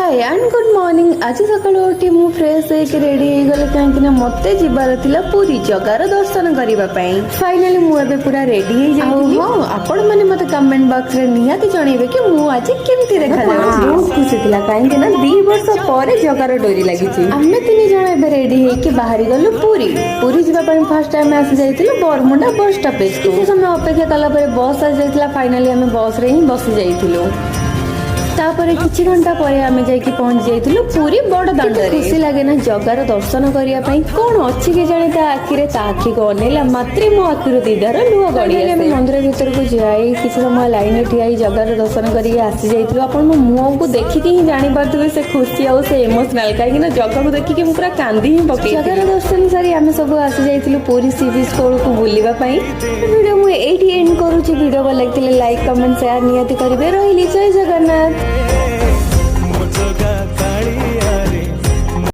Hi and good morning. आज सकाळु उठी मु फ्रेश होके रेडी हो गले कहीं मते जीवार थिला पूरी जगार दर्शन करबा पई। फाइनली मु एबे पूरा रेडी हो जाई। हां आपण माने मते कमेंट बॉक्स रे निहाती जणेबे कि मु आज केमती देखा जाउछी। बहुत खुशी थिला कहीं ना 2 वर्ष परे जगार डोरी लागि छी। हमें तीन जण एबे रेडी होके बाहरी गलु पूरी जीवा पई। फर्स्ट टाइम आसी जाइतिलु बरमुंडा बस स्टॉपेज। किछि समय अपेक्षा कला परे बस आ जाइतिला। फाइनली हमें बस रे ही बसी जाइतिलु। तापरे किछि घंटा परे आमे जाइकी पहुंच जाइतिलु पूरी बड़ दांडरे। खुशी लागे ना जगार दर्शन करिया पई। कोन अछि के जाने ता आखिरे ता आखि को अनेला मात्रे मो आखिरु दीदार लुह गड़ी आसे। मंदिर भीतर को जाई किछि समय लाइन रे ठियाई जगार दर्शन करी आसी जाइतिलु। आपण मो मुंह को देखि के ही जानि पारथबे से खुशी आ से इमोशनल काहे कि ना जगा को देखि के मु पूरा कांदी ही पके। जगार दर्शन सारी आमे सब आसी जाइतिलु पूरी सी बीच को बुलिबा पई। वीडियो मु एठी एंड करूची। वीडियो भल लागतिले लाइक कमेंट शेयर नियति करिवे। रहिली जय जगन्नाथ।